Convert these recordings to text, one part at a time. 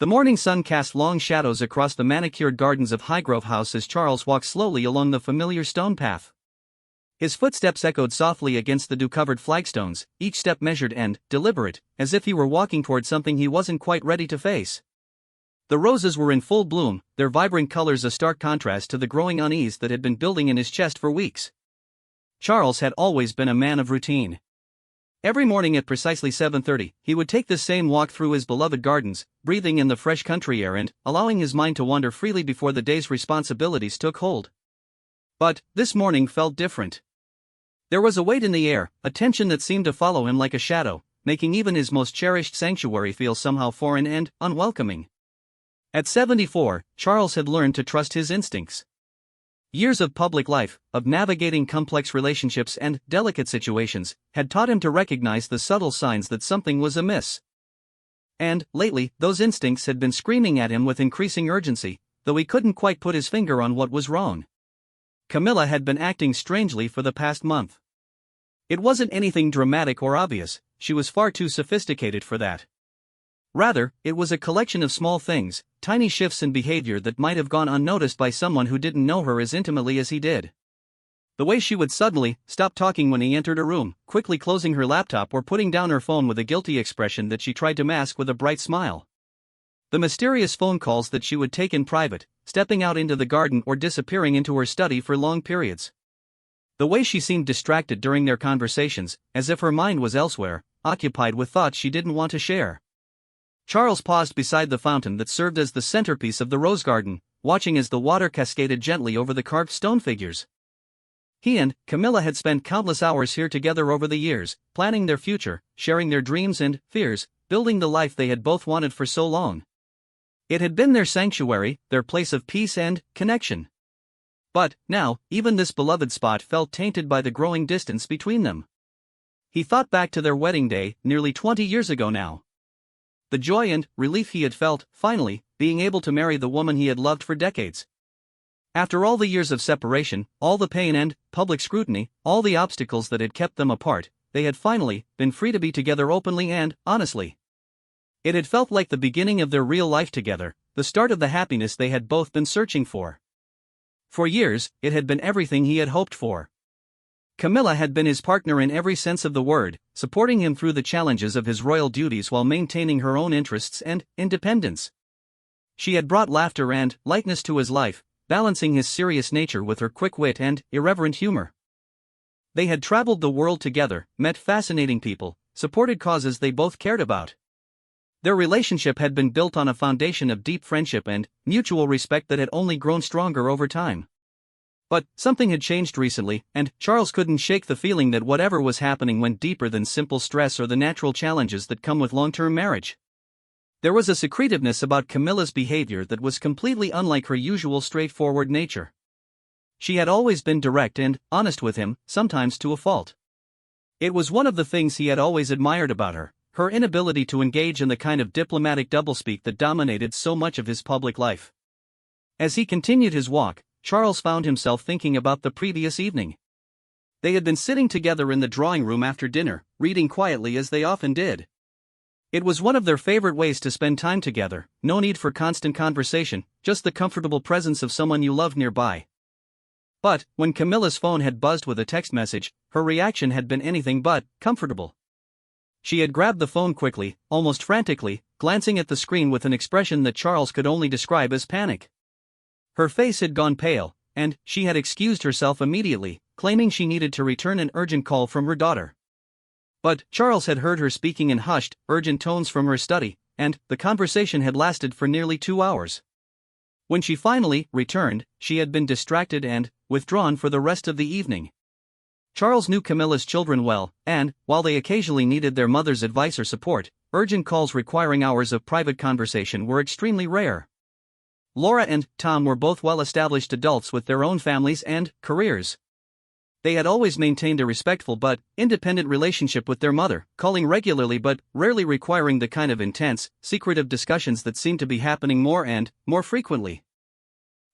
The morning sun cast long shadows across the manicured gardens of Highgrove House as Charles walked slowly along the familiar stone path. His footsteps echoed softly against the dew-covered flagstones, each step measured and deliberate, as if he were walking toward something he wasn't quite ready to face. The roses were in full bloom, their vibrant colors a stark contrast to the growing unease that had been building in his chest for weeks. Charles had always been a man of routine. Every morning at precisely 7:30, he would take this same walk through his beloved gardens, breathing in the fresh country air and allowing his mind to wander freely before the day's responsibilities took hold. But this morning felt different. There was a weight in the air, a tension that seemed to follow him like a shadow, making even his most cherished sanctuary feel somehow foreign and unwelcoming. At 74, Charles had learned to trust his instincts. Years of public life, of navigating complex relationships and delicate situations, had taught him to recognize the subtle signs that something was amiss. And, lately, those instincts had been screaming at him with increasing urgency, though he couldn't quite put his finger on what was wrong. Camilla had been acting strangely for the past month. It wasn't anything dramatic or obvious, she was far too sophisticated for that. Rather, it was a collection of small things, tiny shifts in behavior that might have gone unnoticed by someone who didn't know her as intimately as he did. The way she would suddenly stop talking when he entered a room, quickly closing her laptop or putting down her phone with a guilty expression that she tried to mask with a bright smile. The mysterious phone calls that she would take in private, stepping out into the garden or disappearing into her study for long periods. The way she seemed distracted during their conversations, as if her mind was elsewhere, occupied with thoughts she didn't want to share. Charles paused beside the fountain that served as the centerpiece of the rose garden, watching as the water cascaded gently over the carved stone figures. He and Camilla had spent countless hours here together over the years, planning their future, sharing their dreams and fears, building the life they had both wanted for so long. It had been their sanctuary, their place of peace and connection. But, now, even this beloved spot felt tainted by the growing distance between them. He thought back to their wedding day, nearly 20 years ago now. The joy and relief he had felt, finally, being able to marry the woman he had loved for decades. After all the years of separation, all the pain and public scrutiny, all the obstacles that had kept them apart, they had finally been free to be together openly and honestly. It had felt like the beginning of their real life together, the start of the happiness they had both been searching for. For years, it had been everything he had hoped for. Camilla had been his partner in every sense of the word, supporting him through the challenges of his royal duties while maintaining her own interests and independence. She had brought laughter and lightness to his life, balancing his serious nature with her quick wit and irreverent humor. They had traveled the world together, met fascinating people, supported causes they both cared about. Their relationship had been built on a foundation of deep friendship and mutual respect that had only grown stronger over time. But something had changed recently, and Charles couldn't shake the feeling that whatever was happening went deeper than simple stress or the natural challenges that come with long-term marriage. There was a secretiveness about Camilla's behavior that was completely unlike her usual straightforward nature. She had always been direct and honest with him, sometimes to a fault. It was one of the things he had always admired about her, her inability to engage in the kind of diplomatic doublespeak that dominated so much of his public life. As he continued his walk, Charles found himself thinking about the previous evening. They had been sitting together in the drawing room after dinner, reading quietly as they often did. It was one of their favorite ways to spend time together, no need for constant conversation, just the comfortable presence of someone you loved nearby. But, when Camilla's phone had buzzed with a text message, her reaction had been anything but comfortable. She had grabbed the phone quickly, almost frantically, glancing at the screen with an expression that Charles could only describe as panic. Her face had gone pale, and she had excused herself immediately, claiming she needed to return an urgent call from her daughter. But Charles had heard her speaking in hushed, urgent tones from her study, and the conversation had lasted for nearly 2 hours. When she finally returned, she had been distracted and withdrawn for the rest of the evening. Charles knew Camilla's children well, and, while they occasionally needed their mother's advice or support, urgent calls requiring hours of private conversation were extremely rare. Laura and Tom were both well-established adults with their own families and careers. They had always maintained a respectful but independent relationship with their mother, calling regularly but rarely requiring the kind of intense, secretive discussions that seemed to be happening more and more frequently.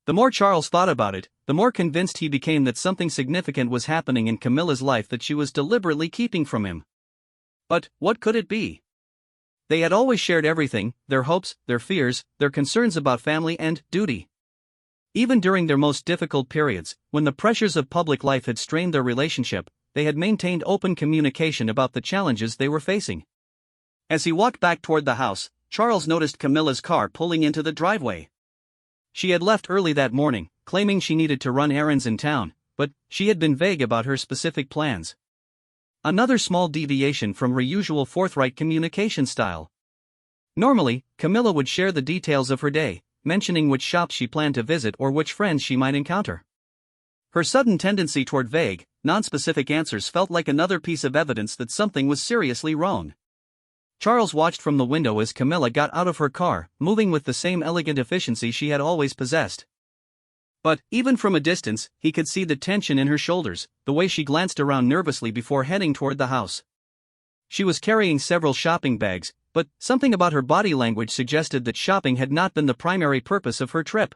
The more Charles thought about it, the more convinced he became that something significant was happening in Camilla's life that she was deliberately keeping from him. But what could it be? They had always shared everything: their hopes, their fears, their concerns about family and duty. Even during their most difficult periods, when the pressures of public life had strained their relationship, they had maintained open communication about the challenges they were facing. As he walked back toward the house, Charles noticed Camilla's car pulling into the driveway. She had left early that morning, claiming she needed to run errands in town, but she had been vague about her specific plans. Another small deviation from her usual forthright communication style. Normally, Camilla would share the details of her day, mentioning which shops she planned to visit or which friends she might encounter. Her sudden tendency toward vague, non-specific answers felt like another piece of evidence that something was seriously wrong. Charles watched from the window as Camilla got out of her car, moving with the same elegant efficiency she had always possessed. But, even from a distance, he could see the tension in her shoulders, the way she glanced around nervously before heading toward the house. She was carrying several shopping bags, but something about her body language suggested that shopping had not been the primary purpose of her trip.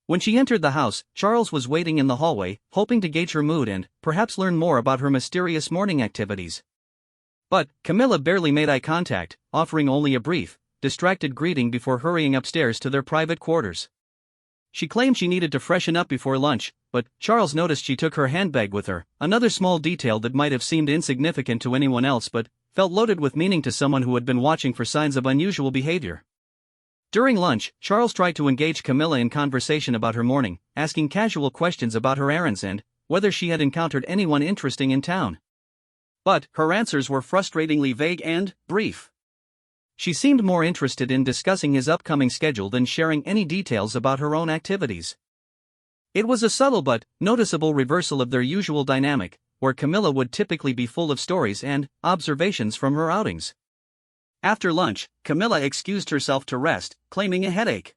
When she entered the house, Charles was waiting in the hallway, hoping to gauge her mood and, perhaps, learn more about her mysterious morning activities. But Camilla barely made eye contact, offering only a brief, distracted greeting before hurrying upstairs to their private quarters. She claimed she needed to freshen up before lunch, but Charles noticed she took her handbag with her, another small detail that might have seemed insignificant to anyone else but felt loaded with meaning to someone who had been watching for signs of unusual behavior. During lunch, Charles tried to engage Camilla in conversation about her morning, asking casual questions about her errands and whether she had encountered anyone interesting in town. But her answers were frustratingly vague and brief. She seemed more interested in discussing his upcoming schedule than sharing any details about her own activities. It was a subtle but noticeable reversal of their usual dynamic, where Camilla would typically be full of stories and observations from her outings. After lunch, Camilla excused herself to rest, claiming a headache.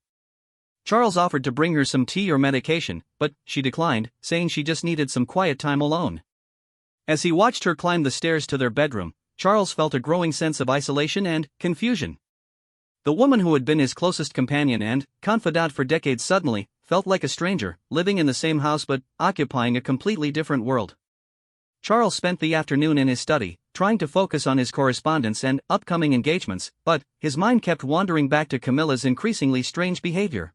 Charles offered to bring her some tea or medication, but she declined, saying she just needed some quiet time alone. As he watched her climb the stairs to their bedroom, Charles felt a growing sense of isolation and confusion. The woman who had been his closest companion and confidant for decades suddenly felt like a stranger, living in the same house but occupying a completely different world. Charles spent the afternoon in his study, trying to focus on his correspondence and upcoming engagements, but his mind kept wandering back to Camilla's increasingly strange behavior.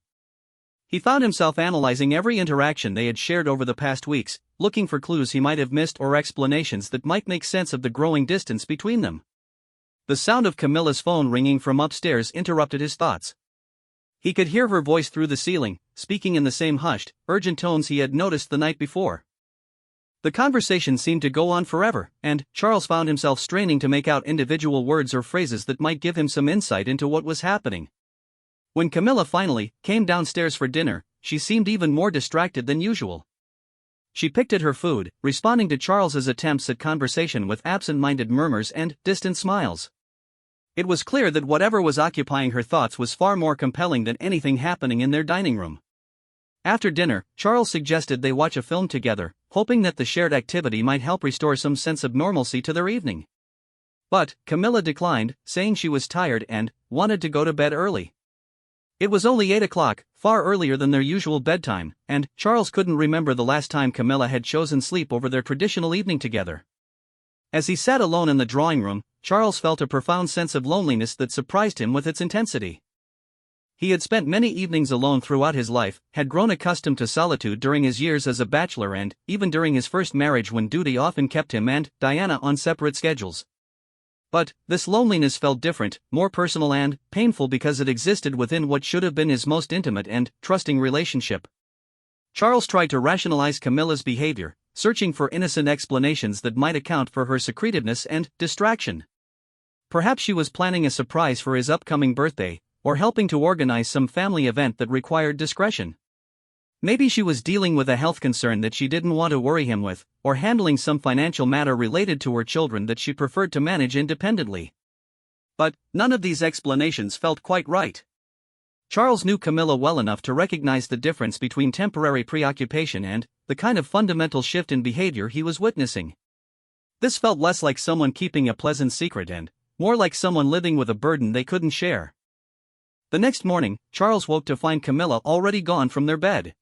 He found himself analyzing every interaction they had shared over the past weeks, looking for clues he might have missed or explanations that might make sense of the growing distance between them. The sound of Camilla's phone ringing from upstairs interrupted his thoughts. He could hear her voice through the ceiling, speaking in the same hushed, urgent tones he had noticed the night before. The conversation seemed to go on forever, and Charles found himself straining to make out individual words or phrases that might give him some insight into what was happening. When Camilla finally came downstairs for dinner, she seemed even more distracted than usual. She picked at her food, responding to Charles's attempts at conversation with absent-minded murmurs and distant smiles. It was clear that whatever was occupying her thoughts was far more compelling than anything happening in their dining room. After dinner, Charles suggested they watch a film together, hoping that the shared activity might help restore some sense of normalcy to their evening. But Camilla declined, saying she was tired and wanted to go to bed early. It was only 8 o'clock, far earlier than their usual bedtime, and Charles couldn't remember the last time Camilla had chosen sleep over their traditional evening together. As he sat alone in the drawing room, Charles felt a profound sense of loneliness that surprised him with its intensity. He had spent many evenings alone throughout his life, had grown accustomed to solitude during his years as a bachelor and even during his first marriage when duty often kept him and Diana on separate schedules. But this loneliness felt different, more personal and painful because it existed within what should have been his most intimate and trusting relationship. Charles tried to rationalize Camilla's behavior, searching for innocent explanations that might account for her secretiveness and distraction. Perhaps she was planning a surprise for his upcoming birthday, or helping to organize some family event that required discretion. Maybe she was dealing with a health concern that she didn't want to worry him with, or handling some financial matter related to her children that she preferred to manage independently. But none of these explanations felt quite right. Charles knew Camilla well enough to recognize the difference between temporary preoccupation and the kind of fundamental shift in behavior he was witnessing. This felt less like someone keeping a pleasant secret and more like someone living with a burden they couldn't share. The next morning, Charles woke to find Camilla already gone from their bed.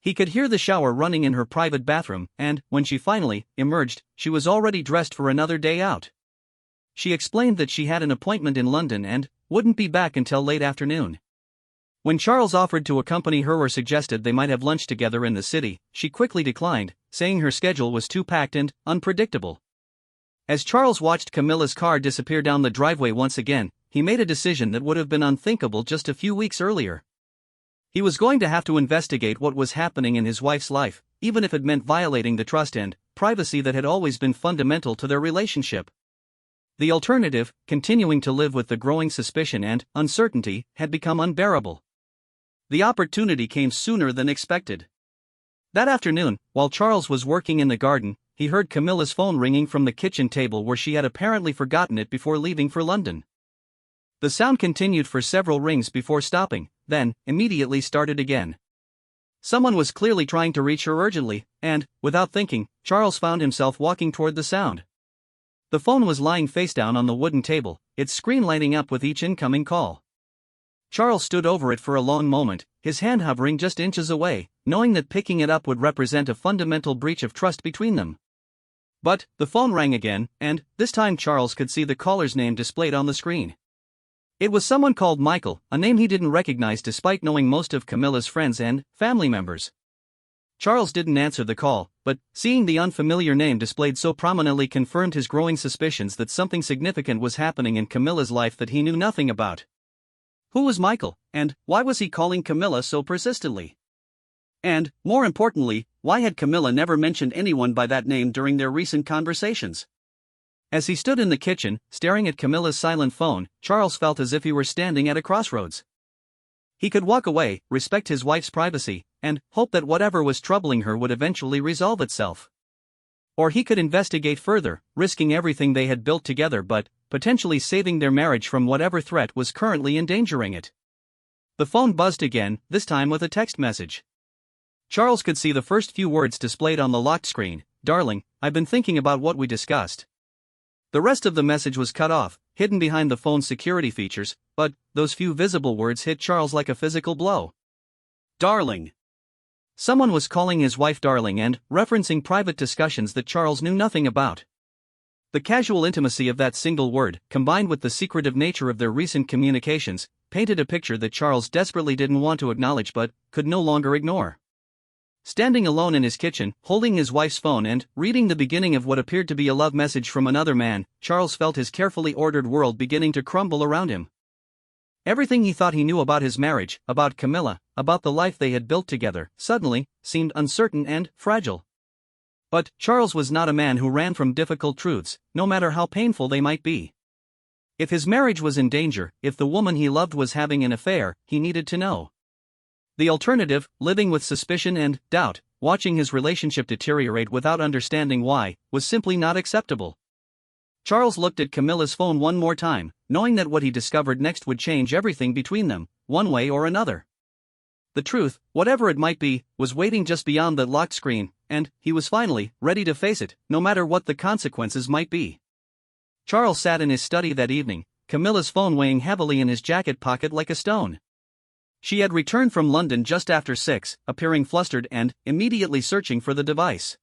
He could hear the shower running in her private bathroom, and when she finally emerged, she was already dressed for another day out. She explained that she had an appointment in London and wouldn't be back until late afternoon. When Charles offered to accompany her or suggested they might have lunch together in the city, she quickly declined, saying her schedule was too packed and unpredictable. As Charles watched Camilla's car disappear down the driveway once again, he made a decision that would have been unthinkable just a few weeks earlier. He was going to have to investigate what was happening in his wife's life, even if it meant violating the trust and privacy that had always been fundamental to their relationship. The alternative, continuing to live with the growing suspicion and uncertainty, had become unbearable. The opportunity came sooner than expected. That afternoon, while Charles was working in the garden, he heard Camilla's phone ringing from the kitchen table where she had apparently forgotten it before leaving for London. The sound continued for several rings before stopping, then immediately started again. Someone was clearly trying to reach her urgently, and, without thinking, Charles found himself walking toward the sound. The phone was lying face down on the wooden table, its screen lighting up with each incoming call. Charles stood over it for a long moment, his hand hovering just inches away, knowing that picking it up would represent a fundamental breach of trust between them. But the phone rang again, and this time Charles could see the caller's name displayed on the screen. It was someone called Michael, a name he didn't recognize despite knowing most of Camilla's friends and family members. Charles didn't answer the call, but seeing the unfamiliar name displayed so prominently confirmed his growing suspicions that something significant was happening in Camilla's life that he knew nothing about. Who was Michael, and why was he calling Camilla so persistently? And, more importantly, why had Camilla never mentioned anyone by that name during their recent conversations? As he stood in the kitchen, staring at Camilla's silent phone, Charles felt as if he were standing at a crossroads. He could walk away, respect his wife's privacy, and hope that whatever was troubling her would eventually resolve itself. Or he could investigate further, risking everything they had built together but potentially saving their marriage from whatever threat was currently endangering it. The phone buzzed again, this time with a text message. Charles could see the first few words displayed on the locked screen: "Darling, I've been thinking about what we discussed." The rest of the message was cut off, hidden behind the phone's security features, but those few visible words hit Charles like a physical blow. Darling. Someone was calling his wife darling and referencing private discussions that Charles knew nothing about. The casual intimacy of that single word, combined with the secretive nature of their recent communications, painted a picture that Charles desperately didn't want to acknowledge but could no longer ignore. Standing alone in his kitchen, holding his wife's phone and reading the beginning of what appeared to be a love message from another man, Charles felt his carefully ordered world beginning to crumble around him. Everything he thought he knew about his marriage, about Camilla, about the life they had built together, suddenly seemed uncertain and fragile. But Charles was not a man who ran from difficult truths, no matter how painful they might be. If his marriage was in danger, if the woman he loved was having an affair, he needed to know. The alternative, living with suspicion and doubt, watching his relationship deteriorate without understanding why, was simply not acceptable. Charles looked at Camilla's phone one more time, knowing that what he discovered next would change everything between them, one way or another. The truth, whatever it might be, was waiting just beyond that locked screen, and he was finally ready to face it, no matter what the consequences might be. Charles sat in his study that evening, Camilla's phone weighing heavily in his jacket pocket like a stone. She had returned from London just after 6, appearing flustered and immediately searching for the device.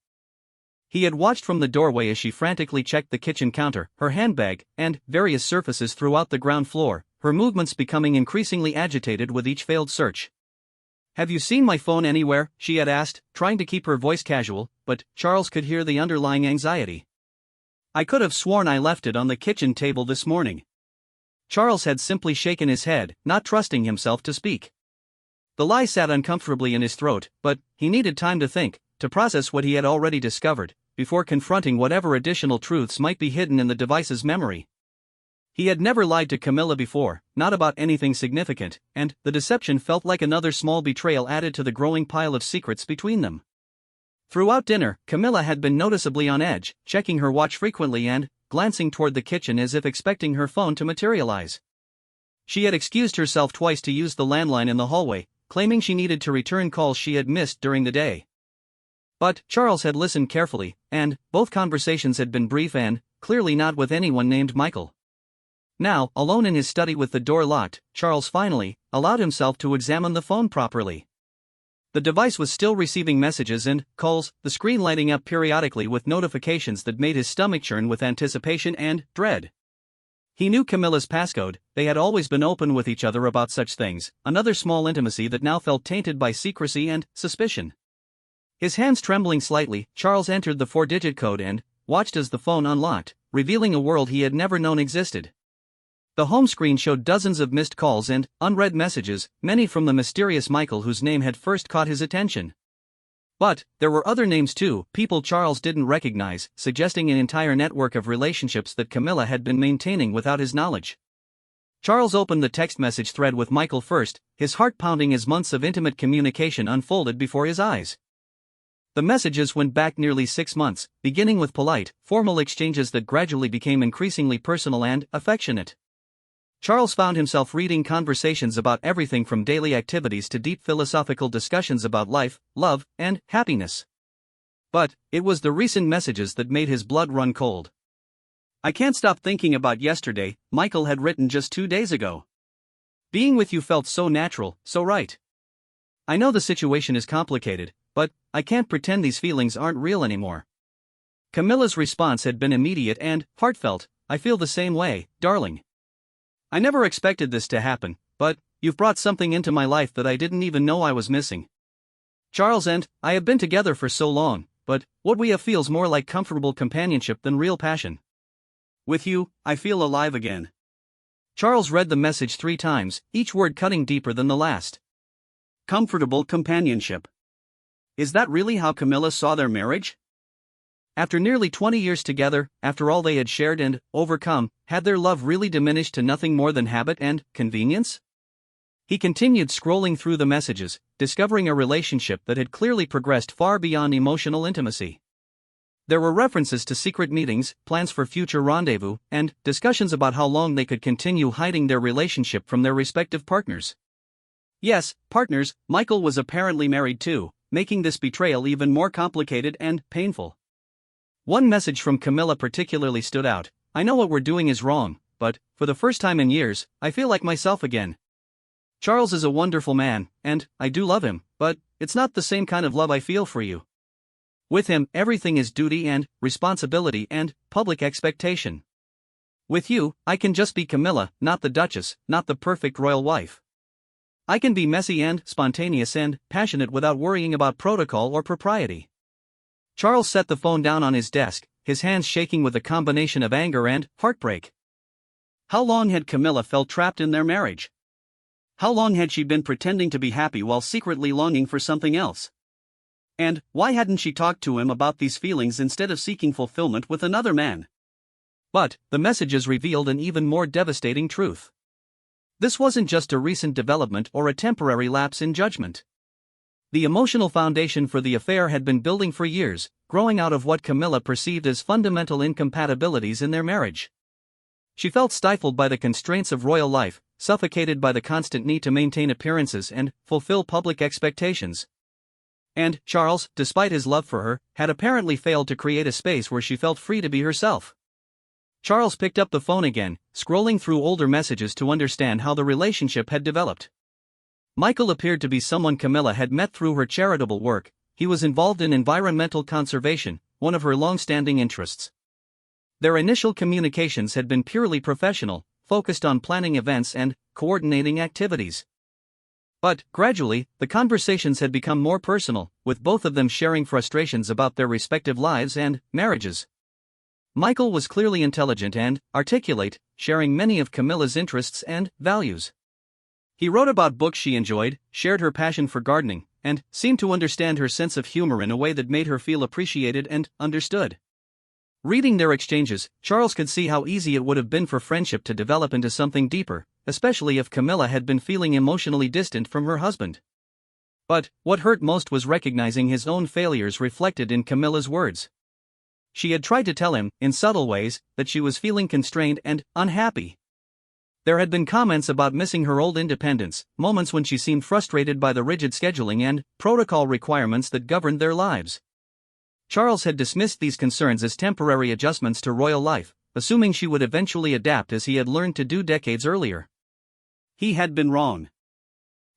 He had watched from the doorway as she frantically checked the kitchen counter, her handbag, and various surfaces throughout the ground floor, her movements becoming increasingly agitated with each failed search. "Have you seen my phone anywhere?" she had asked, trying to keep her voice casual, but Charles could hear the underlying anxiety. "I could have sworn I left it on the kitchen table this morning." Charles had simply shaken his head, not trusting himself to speak. The lie sat uncomfortably in his throat, but he needed time to think, to process what he had already discovered, before confronting whatever additional truths might be hidden in the device's memory. He had never lied to Camilla before, not about anything significant, and the deception felt like another small betrayal added to the growing pile of secrets between them. Throughout dinner, Camilla had been noticeably on edge, checking her watch frequently and glancing toward the kitchen as if expecting her phone to materialize. She had excused herself twice to use the landline in the hallway, claiming she needed to return calls she had missed during the day. But Charles had listened carefully, and both conversations had been brief and clearly not with anyone named Michael. Now, alone in his study with the door locked, Charles finally allowed himself to examine the phone properly. The device was still receiving messages and calls, the screen lighting up periodically with notifications that made his stomach churn with anticipation and dread. He knew Camilla's passcode, they had always been open with each other about such things, another small intimacy that now felt tainted by secrecy and suspicion. His hands trembling slightly, Charles entered the 4-digit code and watched as the phone unlocked, revealing a world he had never known existed. The home screen showed dozens of missed calls and unread messages, many from the mysterious Michael whose name had first caught his attention. But there were other names too, people Charles didn't recognize, suggesting an entire network of relationships that Camilla had been maintaining without his knowledge. Charles opened the text message thread with Michael first, his heart pounding as months of intimate communication unfolded before his eyes. The messages went back nearly 6 months, beginning with polite, formal exchanges that gradually became increasingly personal and affectionate. Charles found himself reading conversations about everything from daily activities to deep philosophical discussions about life, love, and happiness. But it was the recent messages that made his blood run cold. "I can't stop thinking about yesterday," Michael had written just 2 days ago. "Being with you felt so natural, so right. I know the situation is complicated, but I can't pretend these feelings aren't real anymore." Camilla's response had been immediate and heartfelt. "I feel the same way, darling. I never expected this to happen, but you've brought something into my life that I didn't even know I was missing. Charles and I have been together for so long, but what we have feels more like comfortable companionship than real passion. With you, I feel alive again." Charles read the message 3 times, each word cutting deeper than the last. Comfortable companionship. Is that really how Camilla saw their marriage? After nearly 20 years together, after all they had shared and overcome, had their love really diminished to nothing more than habit and convenience? He continued scrolling through the messages, discovering a relationship that had clearly progressed far beyond emotional intimacy. There were references to secret meetings, plans for future rendezvous, and discussions about how long they could continue hiding their relationship from their respective partners. Yes, partners. Michael was apparently married too, making this betrayal even more complicated and painful. One message from Camilla particularly stood out. "I know what we're doing is wrong, but, for the first time in years, I feel like myself again. Charles is a wonderful man, and I do love him, but it's not the same kind of love I feel for you. With him, everything is duty and responsibility and public expectation. With you, I can just be Camilla, not the Duchess, not the perfect royal wife. I can be messy and spontaneous and passionate without worrying about protocol or propriety." Charles set the phone down on his desk, his hands shaking with a combination of anger and heartbreak. How long had Camilla felt trapped in their marriage? How long had she been pretending to be happy while secretly longing for something else? And why hadn't she talked to him about these feelings instead of seeking fulfillment with another man? But the messages revealed an even more devastating truth. This wasn't just a recent development or a temporary lapse in judgment. The emotional foundation for the affair had been building for years, growing out of what Camilla perceived as fundamental incompatibilities in their marriage. She felt stifled by the constraints of royal life, suffocated by the constant need to maintain appearances and fulfill public expectations. And Charles, despite his love for her, had apparently failed to create a space where she felt free to be herself. Charles picked up the phone again, scrolling through older messages to understand how the relationship had developed. Michael appeared to be someone Camilla had met through her charitable work. He was involved in environmental conservation, one of her long-standing interests. Their initial communications had been purely professional, focused on planning events and coordinating activities. But, gradually, the conversations had become more personal, with both of them sharing frustrations about their respective lives and marriages. Michael was clearly intelligent and articulate, sharing many of Camilla's interests and values. He wrote about books she enjoyed, shared her passion for gardening, and seemed to understand her sense of humor in a way that made her feel appreciated and understood. Reading their exchanges, Charles could see how easy it would have been for friendship to develop into something deeper, especially if Camilla had been feeling emotionally distant from her husband. But what hurt most was recognizing his own failures reflected in Camilla's words. She had tried to tell him, in subtle ways, that she was feeling constrained and unhappy. There had been comments about missing her old independence, moments when she seemed frustrated by the rigid scheduling and protocol requirements that governed their lives. Charles had dismissed these concerns as temporary adjustments to royal life, assuming she would eventually adapt as he had learned to do decades earlier. He had been wrong.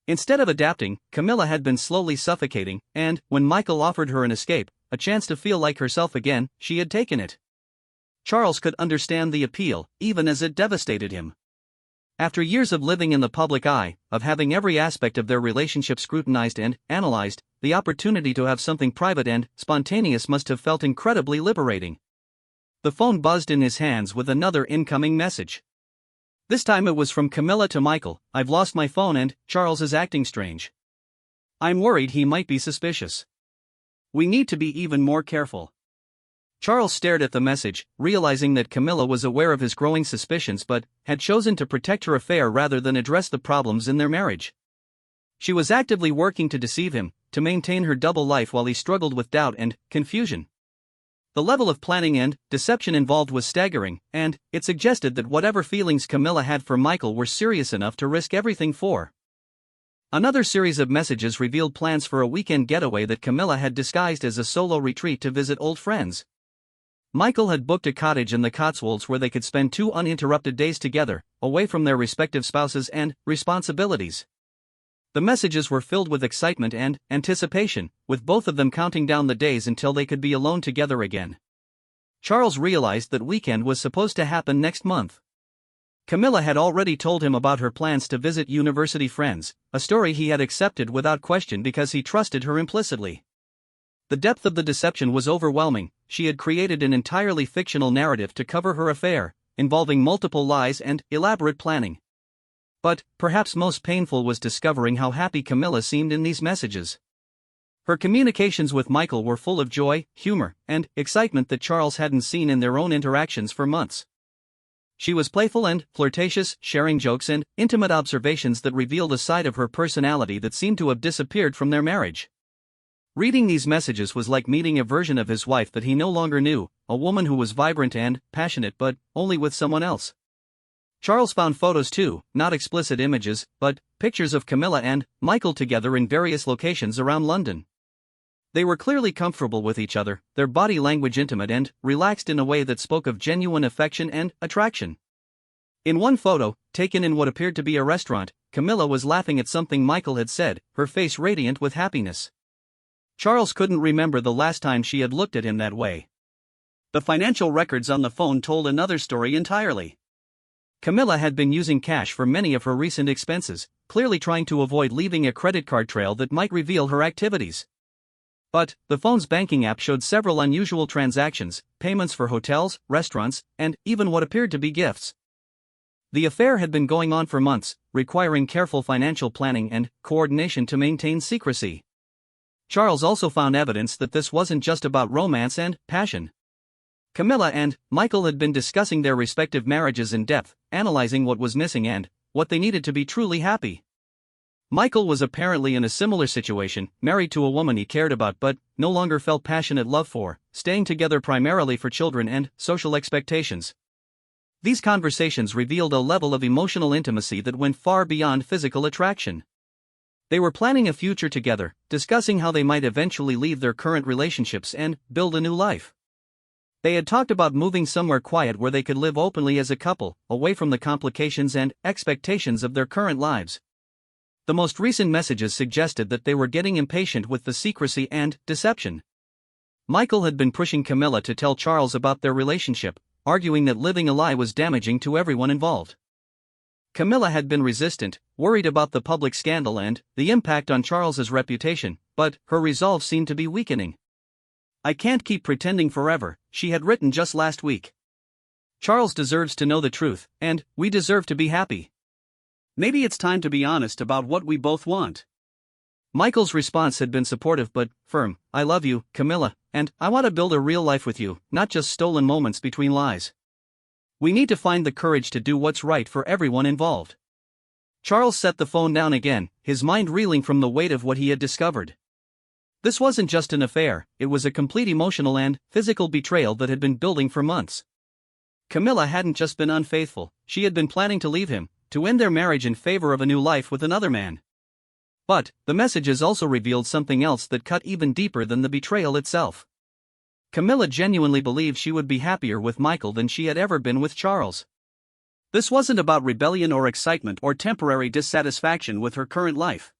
Instead of adapting, Camilla had been slowly suffocating, and, when Michael offered her an escape, a chance to feel like herself again, she had taken it. Charles could understand the appeal, even as it devastated him. After years of living in the public eye, of having every aspect of their relationship scrutinized and analyzed, the opportunity to have something private and spontaneous must have felt incredibly liberating. The phone buzzed in his hands with another incoming message. This time it was from Camilla to Michael. "I've lost my phone and Charles is acting strange. I'm worried he might be suspicious. We need to be even more careful." Charles stared at the message, realizing that Camilla was aware of his growing suspicions but had chosen to protect her affair rather than address the problems in their marriage. She was actively working to deceive him, to maintain her double life while he struggled with doubt and confusion. The level of planning and deception involved was staggering, and it suggested that whatever feelings Camilla had for Michael were serious enough to risk everything for. Another series of messages revealed plans for a weekend getaway that Camilla had disguised as a solo retreat to visit old friends. Michael had booked a cottage in the Cotswolds where they could spend 2 uninterrupted days together, away from their respective spouses and responsibilities. The messages were filled with excitement and anticipation, with both of them counting down the days until they could be alone together again. Charles realized that weekend was supposed to happen next month. Camilla had already told him about her plans to visit university friends, a story he had accepted without question because he trusted her implicitly. The depth of the deception was overwhelming. She had created an entirely fictional narrative to cover her affair, involving multiple lies and elaborate planning. But, perhaps most painful was discovering how happy Camilla seemed in these messages. Her communications with Michael were full of joy, humor, and excitement that Charles hadn't seen in their own interactions for months. She was playful and flirtatious, sharing jokes and intimate observations that revealed a side of her personality that seemed to have disappeared from their marriage. Reading these messages was like meeting a version of his wife that he no longer knew, a woman who was vibrant and passionate but only with someone else. Charles found photos too, not explicit images, but pictures of Camilla and Michael together in various locations around London. They were clearly comfortable with each other, their body language intimate and relaxed in a way that spoke of genuine affection and attraction. In one photo, taken in what appeared to be a restaurant, Camilla was laughing at something Michael had said, her face radiant with happiness. Charles couldn't remember the last time she had looked at him that way. The financial records on the phone told another story entirely. Camilla had been using cash for many of her recent expenses, clearly trying to avoid leaving a credit card trail that might reveal her activities. But the phone's banking app showed several unusual transactions, payments for hotels, restaurants, and even what appeared to be gifts. The affair had been going on for months, requiring careful financial planning and coordination to maintain secrecy. Charles also found evidence that this wasn't just about romance and passion. Camilla and Michael had been discussing their respective marriages in depth, analyzing what was missing and what they needed to be truly happy. Michael was apparently in a similar situation, married to a woman he cared about but no longer felt passionate love for, staying together primarily for children and social expectations. These conversations revealed a level of emotional intimacy that went far beyond physical attraction. They were planning a future together, discussing how they might eventually leave their current relationships and build a new life. They had talked about moving somewhere quiet where they could live openly as a couple, away from the complications and expectations of their current lives. The most recent messages suggested that they were getting impatient with the secrecy and deception. Michael had been pushing Camilla to tell Charles about their relationship, arguing that living a lie was damaging to everyone involved. Camilla had been resistant, worried about the public scandal and the impact on Charles's reputation, but her resolve seemed to be weakening. "I can't keep pretending forever," she had written just last week. "Charles deserves to know the truth, and we deserve to be happy. Maybe it's time to be honest about what we both want." Michael's response had been supportive but firm. "I love you, Camilla, and I want to build a real life with you, not just stolen moments between lies. We need to find the courage to do what's right for everyone involved." Charles set the phone down again, his mind reeling from the weight of what he had discovered. This wasn't just an affair, it was a complete emotional and physical betrayal that had been building for months. Camilla hadn't just been unfaithful, she had been planning to leave him, to end their marriage in favor of a new life with another man. But the messages also revealed something else that cut even deeper than the betrayal itself. Camilla genuinely believed she would be happier with Michael than she had ever been with Charles. This wasn't about rebellion or excitement or temporary dissatisfaction with her current life.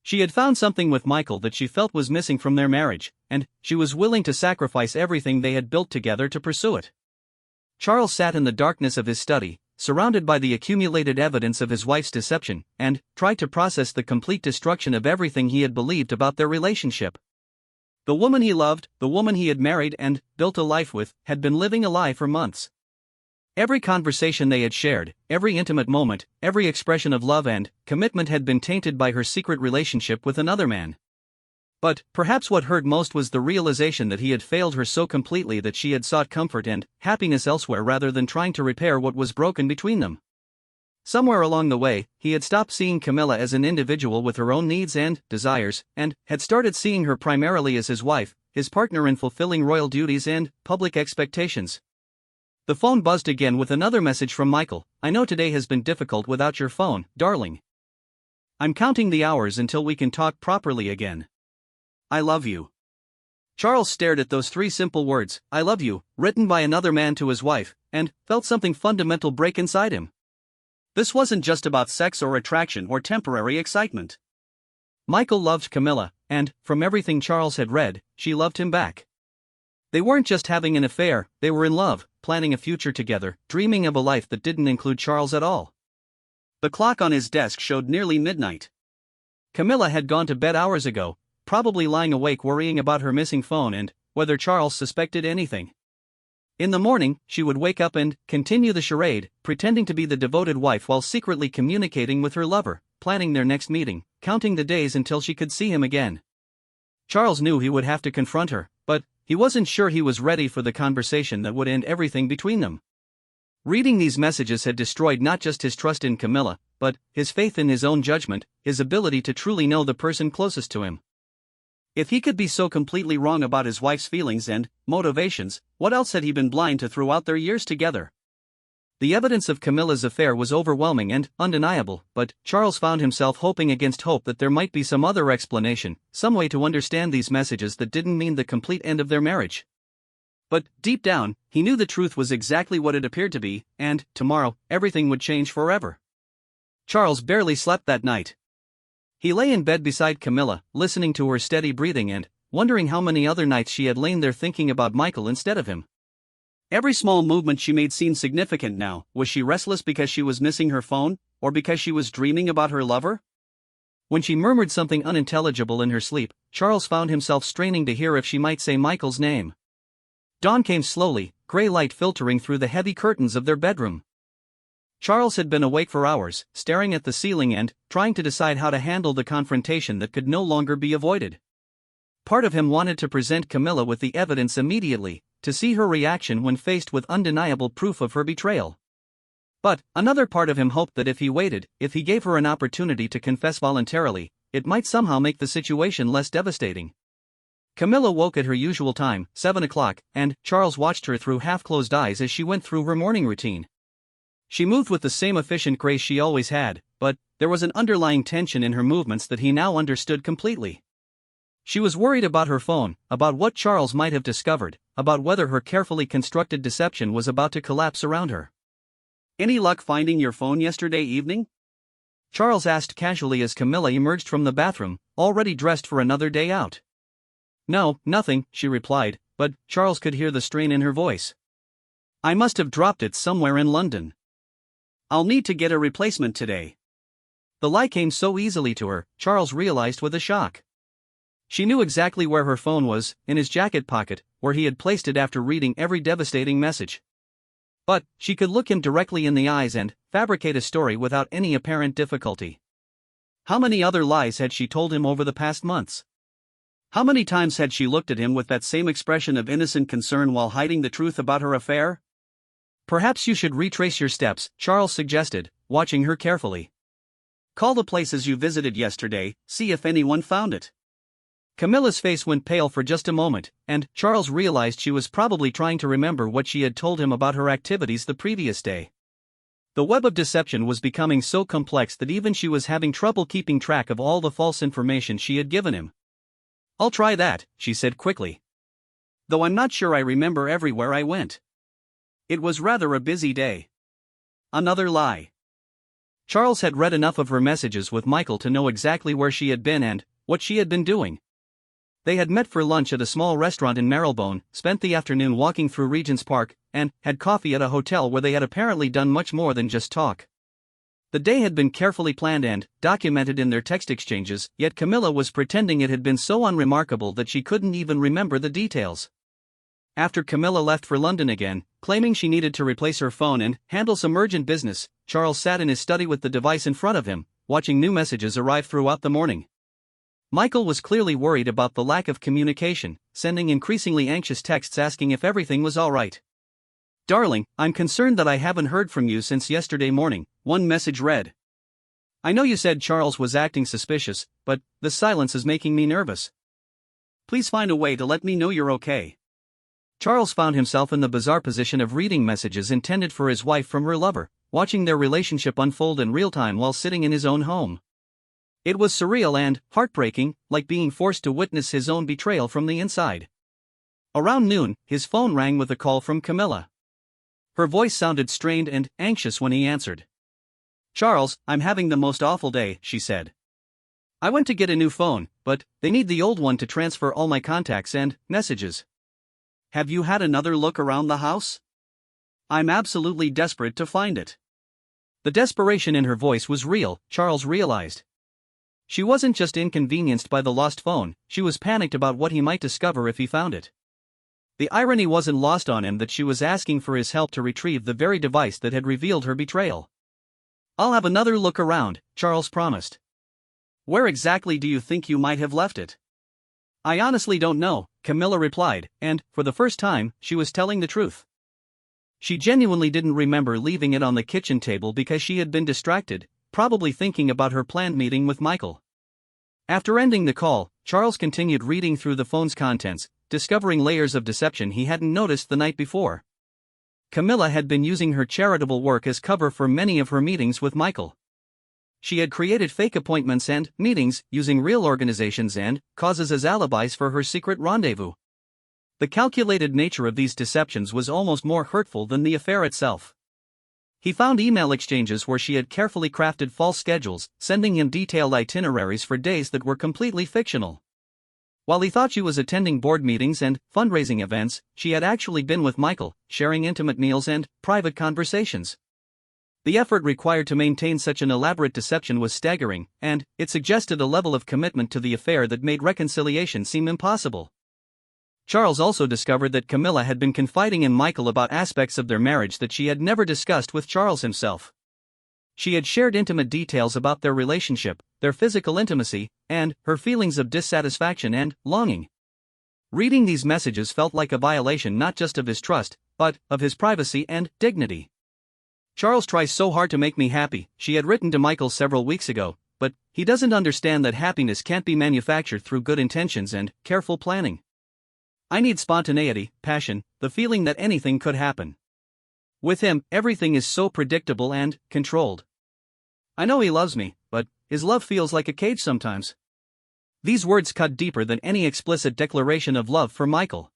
She had found something with Michael that she felt was missing from their marriage, and she was willing to sacrifice everything they had built together to pursue it. Charles sat in the darkness of his study, surrounded by the accumulated evidence of his wife's deception, and tried to process the complete destruction of everything he had believed about their relationship. The woman he loved, the woman he had married and built a life with, had been living a lie for months. Every conversation they had shared, every intimate moment, every expression of love and commitment had been tainted by her secret relationship with another man. But perhaps what hurt most was the realization that he had failed her so completely that she had sought comfort and happiness elsewhere rather than trying to repair what was broken between them. Somewhere along the way, he had stopped seeing Camilla as an individual with her own needs and desires, and had started seeing her primarily as his wife, his partner in fulfilling royal duties and public expectations. The phone buzzed again with another message from Michael. "I know today has been difficult without your phone, darling. I'm counting the hours until we can talk properly again. I love you." Charles stared at those three simple words, "I love you," written by another man to his wife, and felt something fundamental break inside him. This wasn't just about sex or attraction or temporary excitement. Michael loved Camilla, and, from everything Charles had read, she loved him back. They weren't just having an affair, they were in love, planning a future together, dreaming of a life that didn't include Charles at all. The clock on his desk showed nearly midnight. Camilla had gone to bed hours ago, probably lying awake worrying about her missing phone and whether Charles suspected anything. In the morning, she would wake up and continue the charade, pretending to be the devoted wife while secretly communicating with her lover, planning their next meeting, counting the days until she could see him again. Charles knew he would have to confront her, but he wasn't sure he was ready for the conversation that would end everything between them. Reading these messages had destroyed not just his trust in Camilla, but his faith in his own judgment, his ability to truly know the person closest to him. If he could be so completely wrong about his wife's feelings and motivations, what else had he been blind to throughout their years together? The evidence of Camilla's affair was overwhelming and undeniable, but Charles found himself hoping against hope that there might be some other explanation, some way to understand these messages that didn't mean the complete end of their marriage. But, deep down, he knew the truth was exactly what it appeared to be, and, tomorrow, everything would change forever. Charles barely slept that night. He lay in bed beside Camilla, listening to her steady breathing and wondering how many other nights she had lain there thinking about Michael instead of him. Every small movement she made seemed significant now. Was she restless because she was missing her phone, or because she was dreaming about her lover? When she murmured something unintelligible in her sleep, Charles found himself straining to hear if she might say Michael's name. Dawn came slowly, gray light filtering through the heavy curtains of their bedroom. Charles had been awake for hours, staring at the ceiling and trying to decide how to handle the confrontation that could no longer be avoided. Part of him wanted to present Camilla with the evidence immediately, to see her reaction when faced with undeniable proof of her betrayal. But another part of him hoped that if he waited, if he gave her an opportunity to confess voluntarily, it might somehow make the situation less devastating. Camilla woke at her usual time, 7 o'clock, and Charles watched her through half-closed eyes as she went through her morning routine. She moved with the same efficient grace she always had, but there was an underlying tension in her movements that he now understood completely. She was worried about her phone, about what Charles might have discovered, about whether her carefully constructed deception was about to collapse around her. "Any luck finding your phone yesterday evening?" Charles asked casually as Camilla emerged from the bathroom, already dressed for another day out. "No, nothing," she replied, but Charles could hear the strain in her voice. "I must have dropped it somewhere in London. I'll need to get a replacement today." The lie came so easily to her, Charles realized with a shock. She knew exactly where her phone was, in his jacket pocket, where he had placed it after reading every devastating message. But she could look him directly in the eyes and fabricate a story without any apparent difficulty. How many other lies had she told him over the past months? How many times had she looked at him with that same expression of innocent concern while hiding the truth about her affair? "Perhaps you should retrace your steps," Charles suggested, watching her carefully. "Call the places you visited yesterday, see if anyone found it." Camilla's face went pale for just a moment, and Charles realized she was probably trying to remember what she had told him about her activities the previous day. The web of deception was becoming so complex that even she was having trouble keeping track of all the false information she had given him. "I'll try that," she said quickly. "Though I'm not sure I remember everywhere I went. It was rather a busy day." Another lie. Charles had read enough of her messages with Michael to know exactly where she had been and what she had been doing. They had met for lunch at a small restaurant in Marylebone, spent the afternoon walking through Regent's Park, and had coffee at a hotel where they had apparently done much more than just talk. The day had been carefully planned and documented in their text exchanges, yet Camilla was pretending it had been so unremarkable that she couldn't even remember the details. After Camilla left for London again, claiming she needed to replace her phone and handle some urgent business, Charles sat in his study with the device in front of him, watching new messages arrive throughout the morning. Michael was clearly worried about the lack of communication, sending increasingly anxious texts asking if everything was all right. "Darling, I'm concerned that I haven't heard from you since yesterday morning," one message read. "I know you said Charles was acting suspicious, but the silence is making me nervous. Please find a way to let me know you're okay." Charles found himself in the bizarre position of reading messages intended for his wife from her lover, watching their relationship unfold in real time while sitting in his own home. It was surreal and heartbreaking, like being forced to witness his own betrayal from the inside. Around noon, his phone rang with a call from Camilla. Her voice sounded strained and anxious when he answered. "Charles, I'm having the most awful day," she said. "I went to get a new phone, but they need the old one to transfer all my contacts and messages. Have you had another look around the house? I'm absolutely desperate to find it." The desperation in her voice was real, Charles realized. She wasn't just inconvenienced by the lost phone, she was panicked about what he might discover if he found it. The irony wasn't lost on him that she was asking for his help to retrieve the very device that had revealed her betrayal. "I'll have another look around," Charles promised. "Where exactly do you think you might have left it?" "I honestly don't know," Camilla replied, and, for the first time, she was telling the truth. She genuinely didn't remember leaving it on the kitchen table because she had been distracted, probably thinking about her planned meeting with Michael. After ending the call, Charles continued reading through the phone's contents, discovering layers of deception he hadn't noticed the night before. Camilla had been using her charitable work as cover for many of her meetings with Michael. She had created fake appointments and meetings, using real organizations and causes as alibis for her secret rendezvous. The calculated nature of these deceptions was almost more hurtful than the affair itself. He found email exchanges where she had carefully crafted false schedules, sending him detailed itineraries for days that were completely fictional. While he thought she was attending board meetings and fundraising events, she had actually been with Michael, sharing intimate meals and private conversations. The effort required to maintain such an elaborate deception was staggering, and it suggested a level of commitment to the affair that made reconciliation seem impossible. Charles also discovered that Camilla had been confiding in Michael about aspects of their marriage that she had never discussed with Charles himself. She had shared intimate details about their relationship, their physical intimacy, and her feelings of dissatisfaction and longing. Reading these messages felt like a violation not just of his trust, but of his privacy and dignity. "Charles tries so hard to make me happy," she had written to Michael several weeks ago, "but he doesn't understand that happiness can't be manufactured through good intentions and careful planning. I need spontaneity, passion, the feeling that anything could happen. With him, everything is so predictable and controlled. I know he loves me, but his love feels like a cage sometimes." These words cut deeper than any explicit declaration of love for Michael.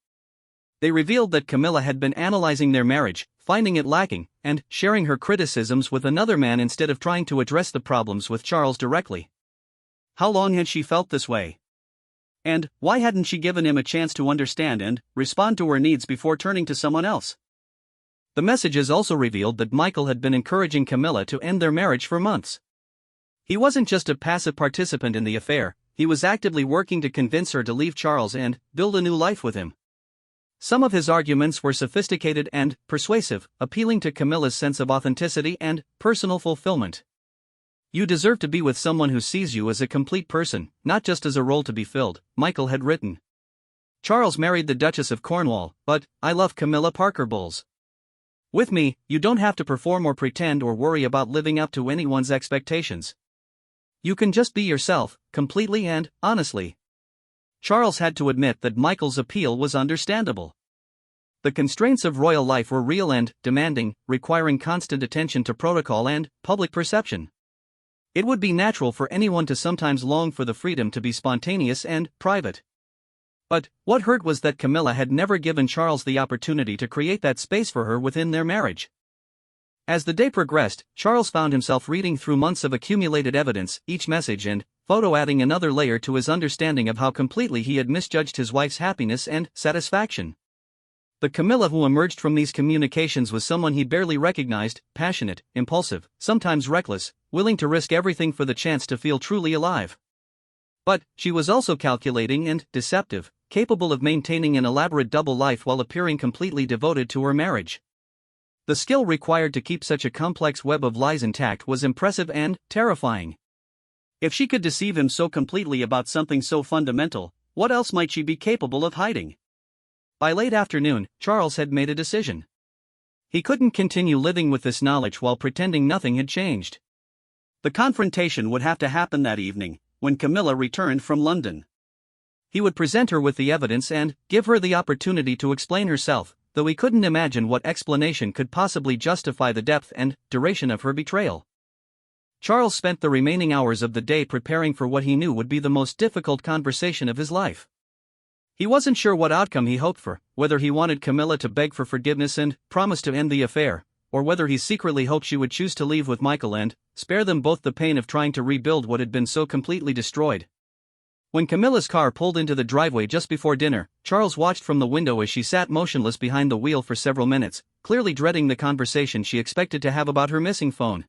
They revealed that Camilla had been analyzing their marriage, finding it lacking, and sharing her criticisms with another man instead of trying to address the problems with Charles directly. How long had she felt this way? And why hadn't she given him a chance to understand and respond to her needs before turning to someone else? The messages also revealed that Michael had been encouraging Camilla to end their marriage for months. He wasn't just a passive participant in the affair, he was actively working to convince her to leave Charles and build a new life with him. Some of his arguments were sophisticated and persuasive, appealing to Camilla's sense of authenticity and personal fulfillment. "You deserve to be with someone who sees you as a complete person, not just as a role to be filled," Michael had written. "Charles married the Duchess of Cornwall, but I love Camilla Parker Bowles. With me, you don't have to perform or pretend or worry about living up to anyone's expectations. You can just be yourself, completely and honestly." Charles had to admit that Michael's appeal was understandable. The constraints of royal life were real and demanding, requiring constant attention to protocol and public perception. It would be natural for anyone to sometimes long for the freedom to be spontaneous and private. But what hurt was that Camilla had never given Charles the opportunity to create that space for her within their marriage. As the day progressed, Charles found himself reading through months of accumulated evidence, each message and photo adding another layer to his understanding of how completely he had misjudged his wife's happiness and satisfaction. The Camilla who emerged from these communications was someone he barely recognized, passionate, impulsive, sometimes reckless, willing to risk everything for the chance to feel truly alive. But she was also calculating and deceptive, capable of maintaining an elaborate double life while appearing completely devoted to her marriage. The skill required to keep such a complex web of lies intact was impressive and terrifying. If she could deceive him so completely about something so fundamental, what else might she be capable of hiding? By late afternoon, Charles had made a decision. He couldn't continue living with this knowledge while pretending nothing had changed. The confrontation would have to happen that evening, when Camilla returned from London. He would present her with the evidence and give her the opportunity to explain herself, though he couldn't imagine what explanation could possibly justify the depth and duration of her betrayal. Charles spent the remaining hours of the day preparing for what he knew would be the most difficult conversation of his life. He wasn't sure what outcome he hoped for, whether he wanted Camilla to beg for forgiveness and promise to end the affair, or whether he secretly hoped she would choose to leave with Michael and spare them both the pain of trying to rebuild what had been so completely destroyed. When Camilla's car pulled into the driveway just before dinner, Charles watched from the window as she sat motionless behind the wheel for several minutes, clearly dreading the conversation she expected to have about her missing phone.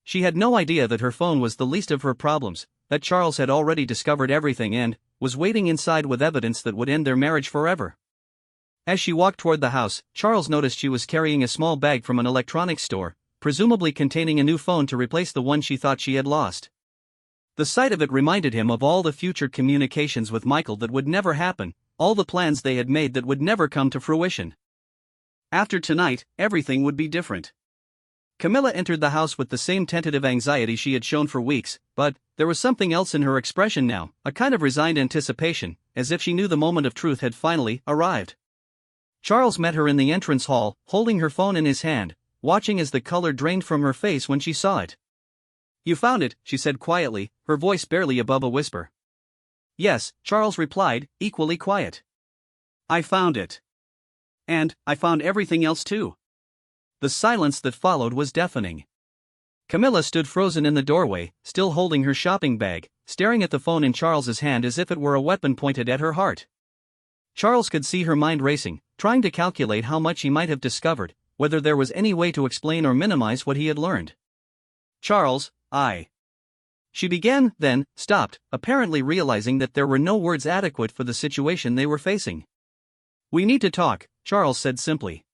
She had no idea that her phone was the least of her problems, that Charles had already discovered everything and was waiting inside with evidence that would end their marriage forever. As she walked toward the house, Charles noticed she was carrying a small bag from an electronics store, presumably containing a new phone to replace the one she thought she had lost. The sight of it reminded him of all the future communications with Michael that would never happen, all the plans they had made that would never come to fruition. After tonight, everything would be different. Camilla entered the house with the same tentative anxiety she had shown for weeks, but there was something else in her expression now, a kind of resigned anticipation, as if she knew the moment of truth had finally arrived. Charles met her in the entrance hall, holding her phone in his hand, watching as the color drained from her face when she saw it. "You found it," she said quietly, her voice barely above a whisper. "Yes," Charles replied, equally quiet. "I found it. And I found everything else too." The silence that followed was deafening. Camilla stood frozen in the doorway, still holding her shopping bag, staring at the phone in Charles's hand as if it were a weapon pointed at her heart. Charles could see her mind racing, trying to calculate how much he might have discovered, whether there was any way to explain or minimize what he had learned. "Charles, She began, then stopped, apparently realizing that there were no words adequate for the situation they were facing. "We need to talk," Charles said simply.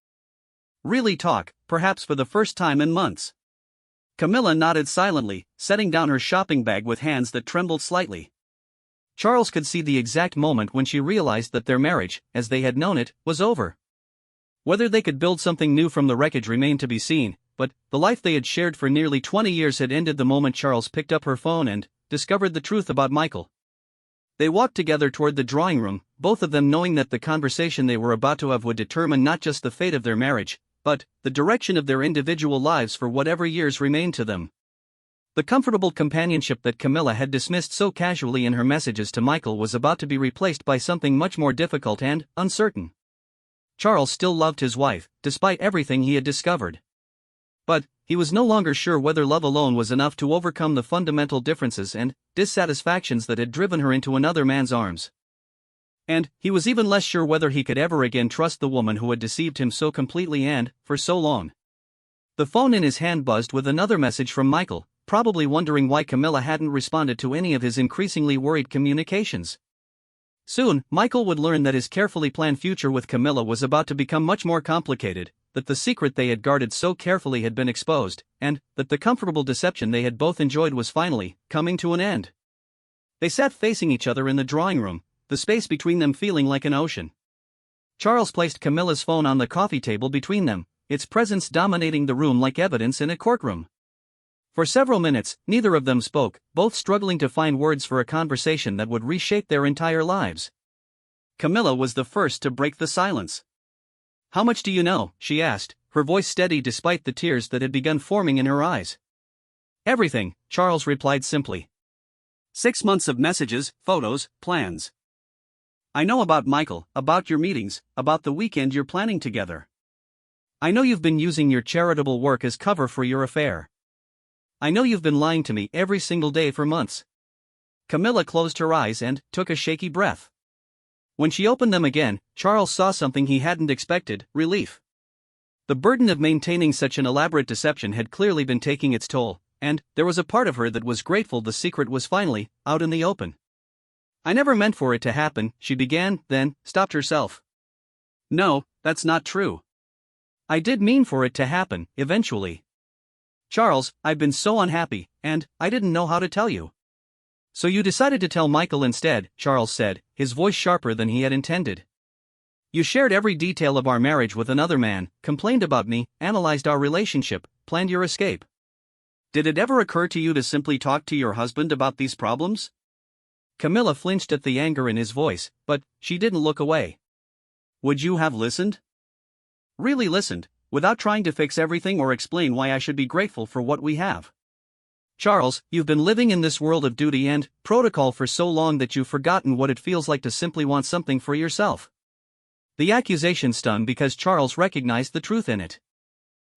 "Really talk, perhaps for the first time in months." Camilla nodded silently, setting down her shopping bag with hands that trembled slightly. Charles could see the exact moment when she realized that their marriage, as they had known it, was over. Whether they could build something new from the wreckage remained to be seen, but the life they had shared for nearly 20 years had ended the moment Charles picked up her phone and discovered the truth about Michael. They walked together toward the drawing room, both of them knowing that the conversation they were about to have would determine not just the fate of their marriage, but the direction of their individual lives for whatever years remained to them. The comfortable companionship that Camilla had dismissed so casually in her messages to Michael was about to be replaced by something much more difficult and uncertain. Charles still loved his wife, despite everything he had discovered. But he was no longer sure whether love alone was enough to overcome the fundamental differences and dissatisfactions that had driven her into another man's arms. And he was even less sure whether he could ever again trust the woman who had deceived him so completely and for so long. The phone in his hand buzzed with another message from Michael, probably wondering why Camilla hadn't responded to any of his increasingly worried communications. Soon, Michael would learn that his carefully planned future with Camilla was about to become much more complicated, that the secret they had guarded so carefully had been exposed, and that the comfortable deception they had both enjoyed was finally coming to an end. They sat facing each other in the drawing room, the space between them feeling like an ocean. Charles placed Camilla's phone on the coffee table between them, its presence dominating the room like evidence in a courtroom. For several minutes, neither of them spoke, both struggling to find words for a conversation that would reshape their entire lives. Camilla was the first to break the silence. "How much do you know?" she asked, her voice steady despite the tears that had begun forming in her eyes. "Everything," Charles replied simply. 6 months of messages, photos, plans. I know about Michael, about your meetings, about the weekend you're planning together. I know you've been using your charitable work as cover for your affair. I know you've been lying to me every single day for months. Camilla closed her eyes and took a shaky breath. When she opened them again, Charles saw something he hadn't expected: relief. The burden of maintaining such an elaborate deception had clearly been taking its toll, and there was a part of her that was grateful the secret was finally out in the open. "I never meant for it to happen," she began, then stopped herself. "No, that's not true. I did mean for it to happen, eventually. Charles, I've been so unhappy, and I didn't know how to tell you." "So you decided to tell Michael instead," Charles said, his voice sharper than he had intended. "You shared every detail of our marriage with another man, complained about me, analyzed our relationship, planned your escape. Did it ever occur to you to simply talk to your husband about these problems?" Camilla flinched at the anger in his voice, but she didn't look away. "Would you have listened? Really listened, without trying to fix everything or explain why I should be grateful for what we have? Charles, you've been living in this world of duty and protocol for so long that you've forgotten what it feels like to simply want something for yourself." The accusation stung because Charles recognized the truth in it.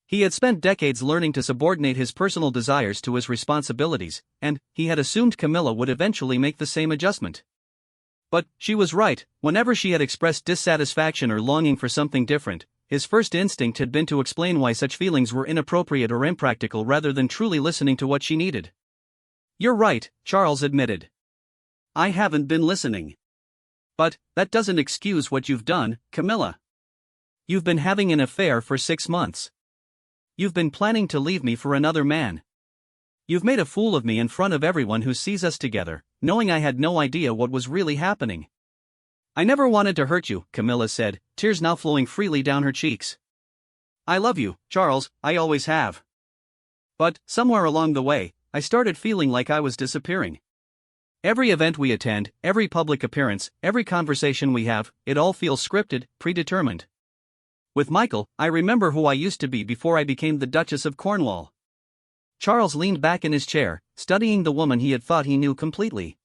He had spent decades learning to subordinate his personal desires to his responsibilities, and he had assumed Camilla would eventually make the same adjustment. But she was right. Whenever she had expressed dissatisfaction or longing for something different, his first instinct had been to explain why such feelings were inappropriate or impractical rather than truly listening to what she needed. "You're right," Charles admitted. "I haven't been listening. But that doesn't excuse what you've done, Camilla. You've been having an affair for 6 months. You've been planning to leave me for another man. You've made a fool of me in front of everyone who sees us together, knowing I had no idea what was really happening." "I never wanted to hurt you," Camilla said, tears now flowing freely down her cheeks. "I love you, Charles, I always have. But, somewhere along the way, I started feeling like I was disappearing. Every event we attend, every public appearance, every conversation we have, it all feels scripted, predetermined. With Michael, I remember who I used to be before I became the Duchess of Cornwall." Charles leaned back in his chair, studying the woman he had thought he knew completely.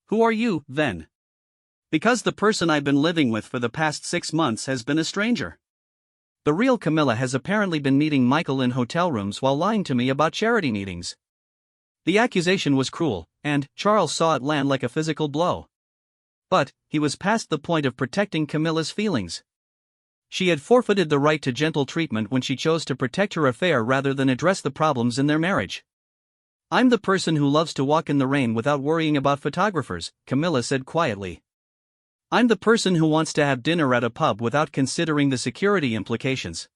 "Who are you, then?" "Because the person I've been living with for the past 6 months has been a stranger. The real Camilla has apparently been meeting Michael in hotel rooms while lying to me about charity meetings." The accusation was cruel, and Charles saw it land like a physical blow. But he was past the point of protecting Camilla's feelings. She had forfeited the right to gentle treatment when she chose to protect her affair rather than address the problems in their marriage. "I'm the person who loves to walk in the rain without worrying about photographers," Camilla said quietly. "I'm the person who wants to have dinner at a pub without considering the security implications.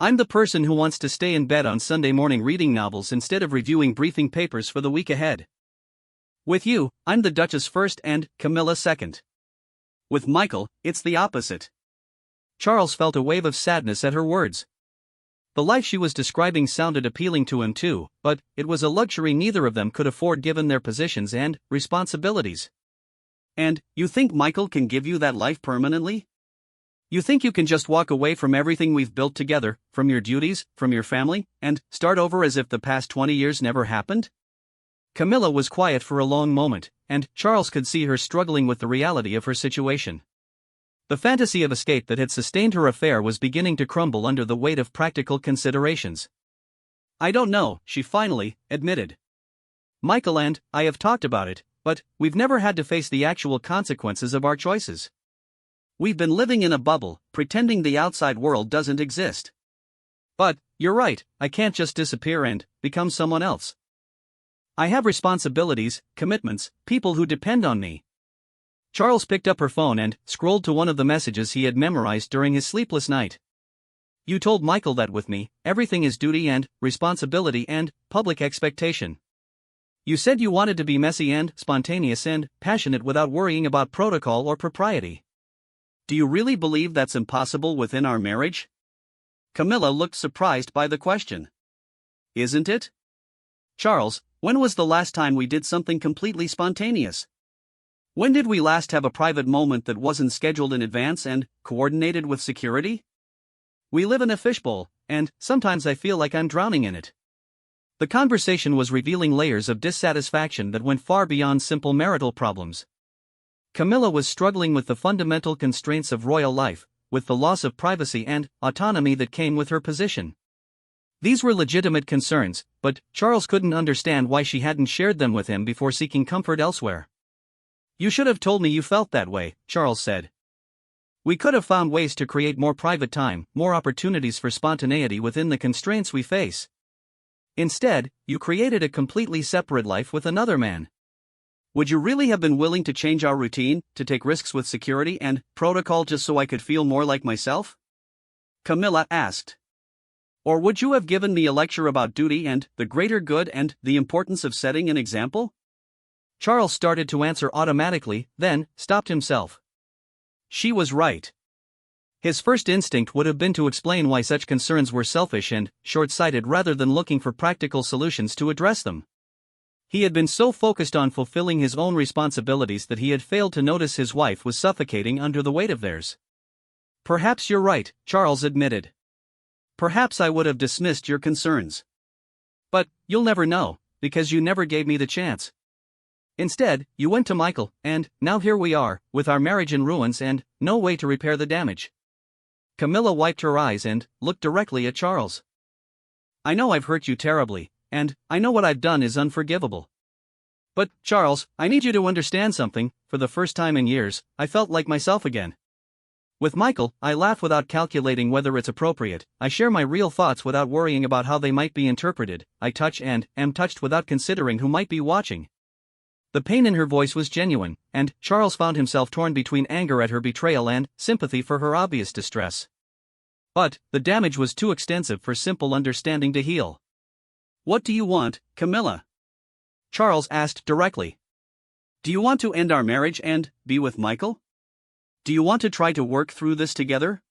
I'm the person who wants to stay in bed on Sunday morning reading novels instead of reviewing briefing papers for the week ahead. With you, I'm the Duchess first and Camilla second. With Michael, it's the opposite." Charles felt a wave of sadness at her words. The life she was describing sounded appealing to him too, but it was a luxury neither of them could afford given their positions and responsibilities. "And you think Michael can give you that life permanently? You think you can just walk away from everything we've built together, from your duties, from your family, and start over as if the past 20 years never happened?" Camilla was quiet for a long moment, and Charles could see her struggling with the reality of her situation. The fantasy of escape that had sustained her affair was beginning to crumble under the weight of practical considerations. "I don't know," she finally admitted. "Michael and I have talked about it, but we've never had to face the actual consequences of our choices. We've been living in a bubble, pretending the outside world doesn't exist. But, you're right, I can't just disappear and become someone else. I have responsibilities, commitments, people who depend on me." Charles picked up her phone and scrolled to one of the messages he had memorized during his sleepless night. "You told Michael that with me, everything is duty and responsibility and public expectation. You said you wanted to be messy and spontaneous and passionate without worrying about protocol or propriety. Do you really believe that's impossible within our marriage?" Camilla looked surprised by the question. "Isn't it? Charles, when was the last time we did something completely spontaneous? When did we last have a private moment that wasn't scheduled in advance and coordinated with security? We live in a fishbowl, and sometimes I feel like I'm drowning in it." The conversation was revealing layers of dissatisfaction that went far beyond simple marital problems. Camilla was struggling with the fundamental constraints of royal life, with the loss of privacy and autonomy that came with her position. These were legitimate concerns, but Charles couldn't understand why she hadn't shared them with him before seeking comfort elsewhere. "You should have told me you felt that way," Charles said. "We could have found ways to create more private time, more opportunities for spontaneity within the constraints we face. Instead, you created a completely separate life with another man." "Would you really have been willing to change our routine, to take risks with security and protocol just so I could feel more like myself?" Camilla asked. "Or would you have given me a lecture about duty and the greater good and the importance of setting an example?" Charles started to answer automatically, then stopped himself. She was right. His first instinct would have been to explain why such concerns were selfish and short-sighted rather than looking for practical solutions to address them. He had been so focused on fulfilling his own responsibilities that he had failed to notice his wife was suffocating under the weight of theirs. "Perhaps you're right," Charles admitted. "Perhaps I would have dismissed your concerns. But you'll never know, because you never gave me the chance. Instead, you went to Michael, and now here we are, with our marriage in ruins and no way to repair the damage." Camilla wiped her eyes and looked directly at Charles. "I know I've hurt you terribly, and I know what I've done is unforgivable. But, Charles, I need you to understand something. For the first time in years, I felt like myself again. With Michael, I laugh without calculating whether it's appropriate, I share my real thoughts without worrying about how they might be interpreted, I touch and am touched without considering who might be watching." The pain in her voice was genuine, and Charles found himself torn between anger at her betrayal and sympathy for her obvious distress. But the damage was too extensive for simple understanding to heal. "What do you want, Camilla?" Charles asked directly. "Do you want to end our marriage and be with Michael? Do you want to try to work through this together?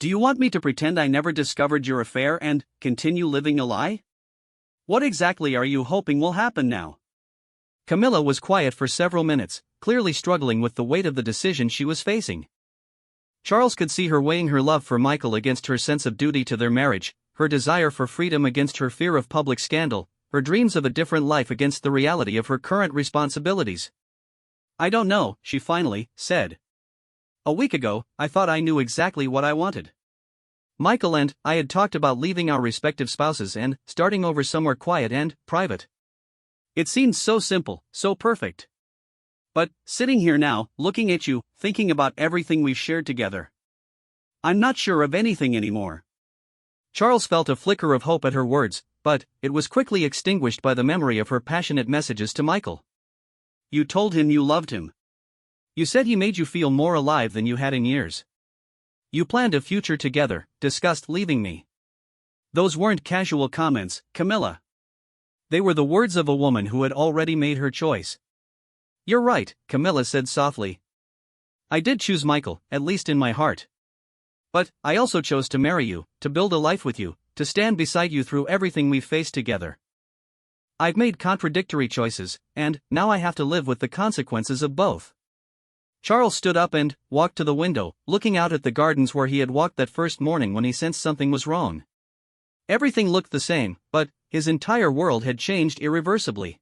Do you want me to pretend I never discovered your affair and continue living a lie? What exactly are you hoping will happen now?" Camilla was quiet for several minutes, clearly struggling with the weight of the decision she was facing. Charles could see her weighing her love for Michael against her sense of duty to their marriage, her desire for freedom against her fear of public scandal, her dreams of a different life against the reality of her current responsibilities. "I don't know," she finally said. "A week ago, I thought I knew exactly what I wanted. Michael and I had talked about leaving our respective spouses and starting over somewhere quiet and private. It seemed so simple, so perfect. But, sitting here now, looking at you, thinking about everything we've shared together, I'm not sure of anything anymore." Charles felt a flicker of hope at her words, but it was quickly extinguished by the memory of her passionate messages to Michael. "You told him you loved him. You said he made you feel more alive than you had in years. You planned a future together, discussed leaving me. Those weren't casual comments, Camilla. They were the words of a woman who had already made her choice." "You're right," Camilla said softly. "I did choose Michael, at least in my heart. But I also chose to marry you, to build a life with you, to stand beside you through everything we've faced together. I've made contradictory choices, and now I have to live with the consequences of both." Charles stood up and walked to the window, looking out at the gardens where he had walked that first morning when he sensed something was wrong. Everything looked the same, but his entire world had changed irreversibly.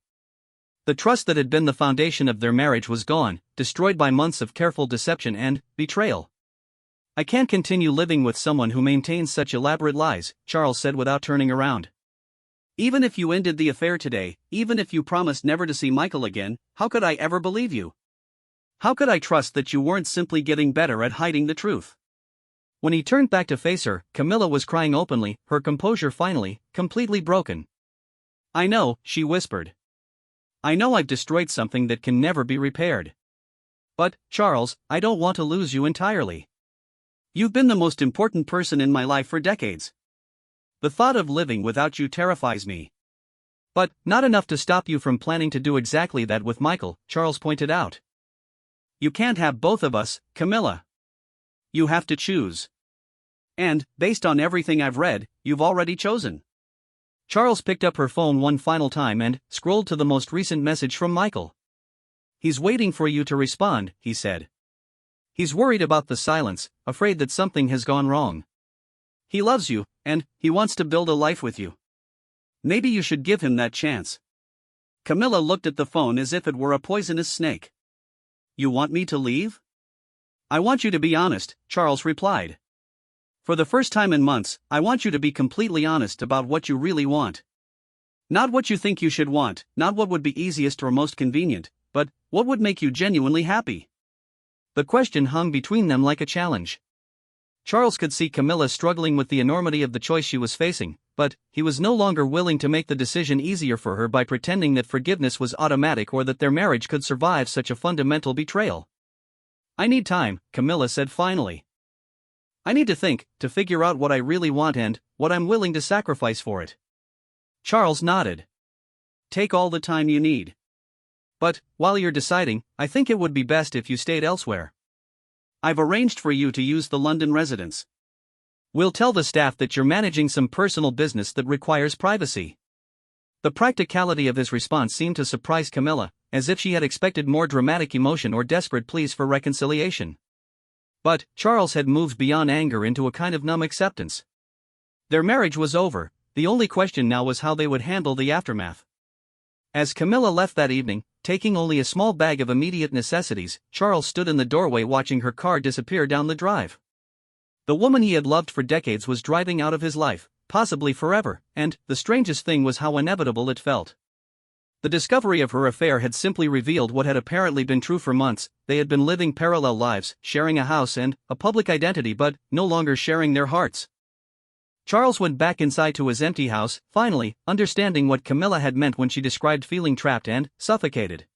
The trust that had been the foundation of their marriage was gone, destroyed by months of careful deception and betrayal. "I can't continue living with someone who maintains such elaborate lies," Charles said without turning around. "Even if you ended the affair today, even if you promised never to see Michael again, how could I ever believe you? How could I trust that you weren't simply getting better at hiding the truth?" When he turned back to face her, Camilla was crying openly, her composure finally, completely broken. "I know," she whispered. "I know I've destroyed something that can never be repaired. But, Charles, I don't want to lose you entirely. You've been the most important person in my life for decades. The thought of living without you terrifies me." "But, not enough to stop you from planning to do exactly that with Michael," Charles pointed out. "You can't have both of us, Camilla. You have to choose. And, based on everything I've read, you've already chosen." Charles picked up her phone one final time and scrolled to the most recent message from Michael. "He's waiting for you to respond," he said. "He's worried about the silence, afraid that something has gone wrong. He loves you, and he wants to build a life with you. Maybe you should give him that chance." Camilla looked at the phone as if it were a poisonous snake. "You want me to leave?" "I want you to be honest," Charles replied. For the first time in months, I want you to be completely honest about what you really want. Not what you think you should want, not what would be easiest or most convenient, but what would make you genuinely happy. The question hung between them like a challenge. Charles could see Camilla struggling with the enormity of the choice she was facing, but he was no longer willing to make the decision easier for her by pretending that forgiveness was automatic or that their marriage could survive such a fundamental betrayal. I need time, Camilla said finally. I need to think, to figure out what I really want and what I'm willing to sacrifice for it. Charles nodded. Take all the time you need. But, while you're deciding, I think it would be best if you stayed elsewhere. I've arranged for you to use the London residence. We'll tell the staff that you're managing some personal business that requires privacy. The practicality of his response seemed to surprise Camilla, as if she had expected more dramatic emotion or desperate pleas for reconciliation. But Charles had moved beyond anger into a kind of numb acceptance. Their marriage was over, the only question now was how they would handle the aftermath. As Camilla left that evening, taking only a small bag of immediate necessities, Charles stood in the doorway watching her car disappear down the drive. The woman he had loved for decades was driving out of his life, possibly forever, and the strangest thing was how inevitable it felt. The discovery of her affair had simply revealed what had apparently been true for months. They had been living parallel lives, sharing a house and a public identity, but no longer sharing their hearts. Charles went back inside to his empty house, finally, understanding what Camilla had meant when she described feeling trapped and suffocated.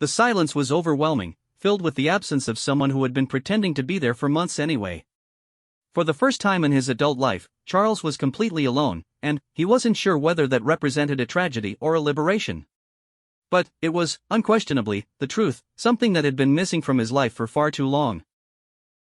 The silence was overwhelming, filled with the absence of someone who had been pretending to be there for months anyway. For the first time in his adult life, Charles was completely alone, and he wasn't sure whether that represented a tragedy or a liberation. But it was, unquestionably, the truth, something that had been missing from his life for far too long.